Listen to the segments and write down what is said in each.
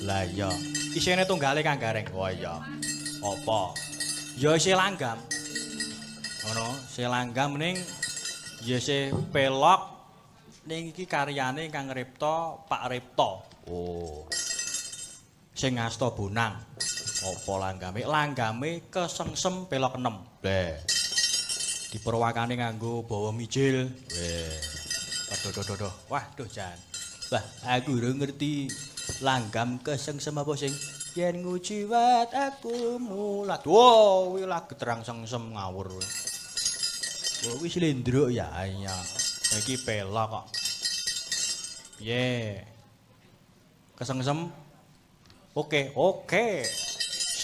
Lah iya. Isine tunggale Kang Gareng. Oh iya. Apa? Ya isih langgam. Ngono, isih langgam ning ya isih pelok ning iki karyane Kang Ripto, Pak Ripto. Oh. Sing ngasta Bonang. Apa langgame? Langgame kesengsem pelok 6. Bleh. Diperwakane nganggo bawa mijil. Weh. Aduh. Waduh jan. Wah, aku ora ngerti langgam kesengsem apa sing yen nguciwat aku mulat. Wow, kuwi lagu terang sengsem ngawur. Oh, kuwi slendruk ya. Iya. Iki pelok kok. Piye? Kesengsem? Oke.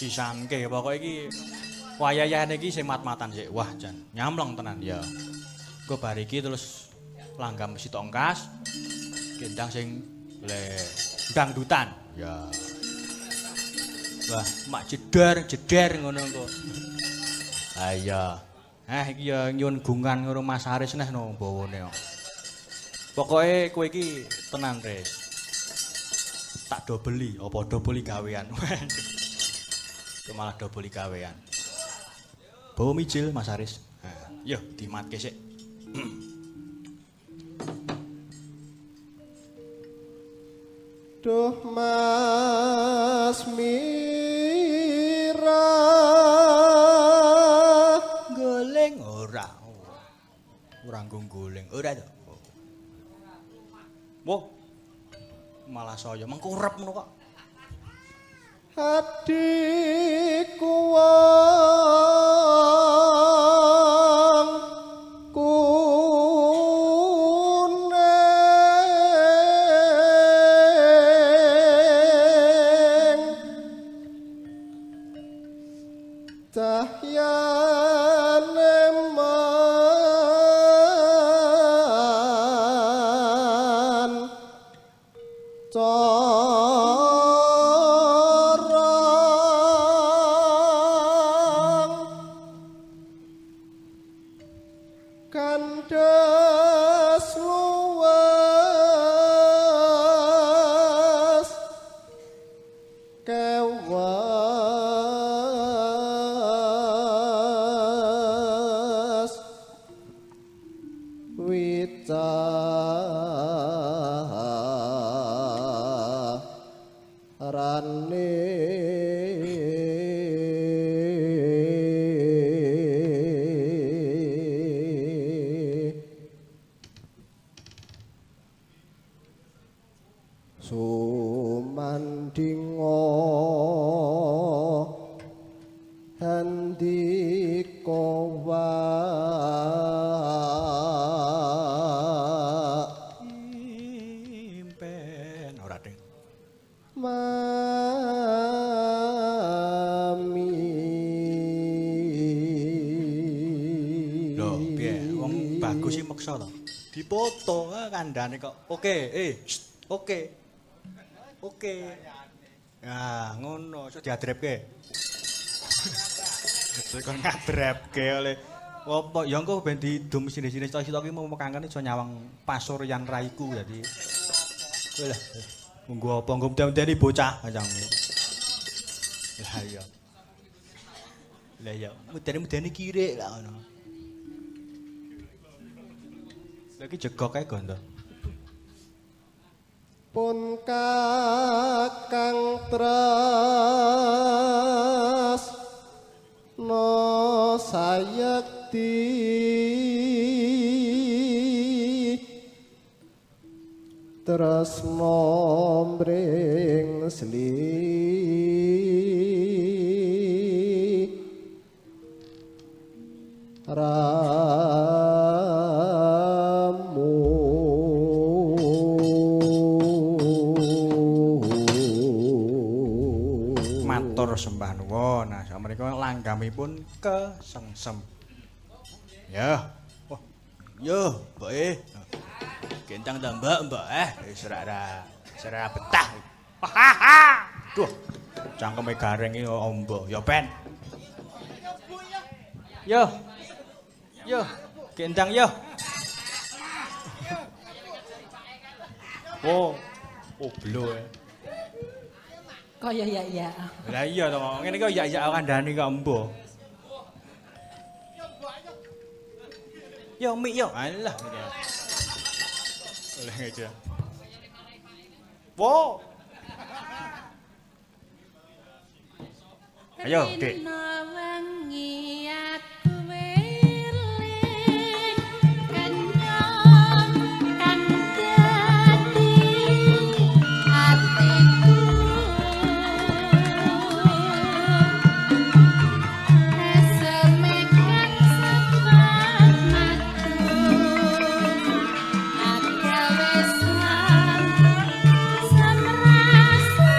Sisangke pokoke iki wayahane iki sing mat-matan sik. Wah, jan nyamleng tenan ya. Engko bar iki terus langgam mesti tongkas. Gendang sing le dangdutan. Ya. Wah, mak jeder ngono kok. Ah iya. Iki ya nyuwun gungan karo Mas Haris neh no bawane kok. Pokoke kowe iki tenan, Res. Tak dobeli, apa dobeli gawean. Itu malah dobeli gawean. Bawa mijil Mas Haris. Nah, yo dimatke sik. Duh Mas Mira Goleng ora. Ora goleng, ora to. Woh. Malah saya mengkurep ngono kok. Adikku wong kuning cahyane man corong kandas luwes kewas wicarane sumandinga handika Impen ora ding. mami Lho, piye? Wong bagus iki meksa to. Dipoto kandhane kok. Oke, oke. Nah, ngono, iso diadrepke. Kon ngadrepke oleh apa ya engko ben didum sini-sini sitok iki mau mekangken iso nyawang pasuryan raiku dadi. Lah, monggo apa nggo mudani bocah kancang. Lah iya. Mudani kirik lah ngono. Lagi jegok kae gondo. pun kakang tras no sayekti tresno mring sli Matur sembah nuwun. Nah, sakmenika langgamipun kesengsem. Ya. Wah. Yo, Mbak Gentang ta Mbak wis ora betah. Duh. Cangkeme gareng iki ombo. Ya Ben. Yo. Gentang yo. Oh, blo. Kaya ya. Lah iya to, ngene iki ya kandhani kok embo. Yo mik yo. Alah. Oleh aja. Wo. Ayo, Dik. Wengi aku weling kenyang kan dadi atiku semekan sepat matur agawe samrasa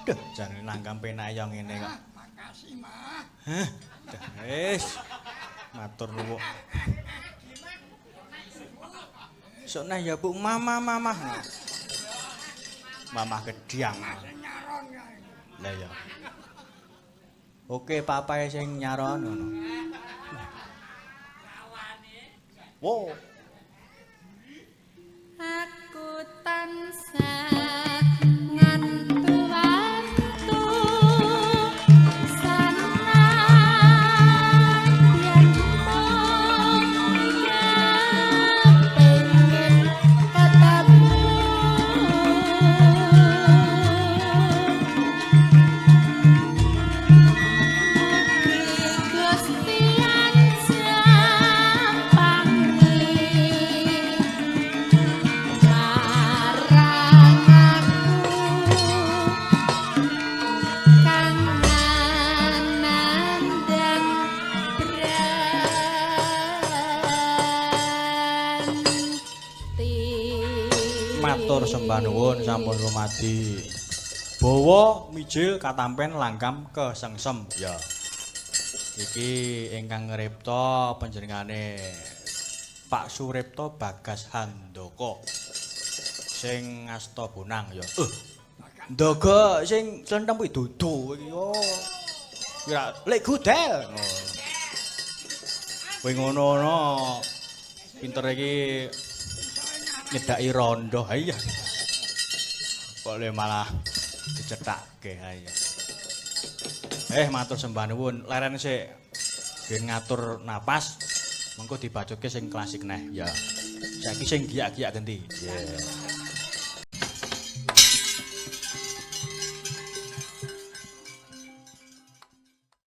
Duh, jane langgam penak yo ngene kok. Makasih, Mah. Hah. Wis. Matur nuwun. Sok nah ya Bu, mamah. Mamah gediang. Nyaron kae. Lah ya. Oke, papae sing nyaron ngono. Wo. Aku tansah ngantu-antu sanadyan mongga pengen ketemu Gusti ancam pangih marang aku kang nandang branti Matur sembah nuwun sampun rumadi. Bawa mijil katampen langgam kesengsem ya. Iki ingkang ngripta panjenengane Pak Suripto Bagas Handoko sing ngasta bonang ya. Ndaga sing clentheng kuwi dudu iki yo. Kira lek gudel. Kowe ngono-ngono pinter iki nyedaki rondo. Ha iya. Kok le malah dicethake ha iya. Matur sembah nuwun. Leren sik ben ngatur napas. Mengko dibacutke sing klasik neh ya. Saiki sing giyak-giyak genti. Yeah.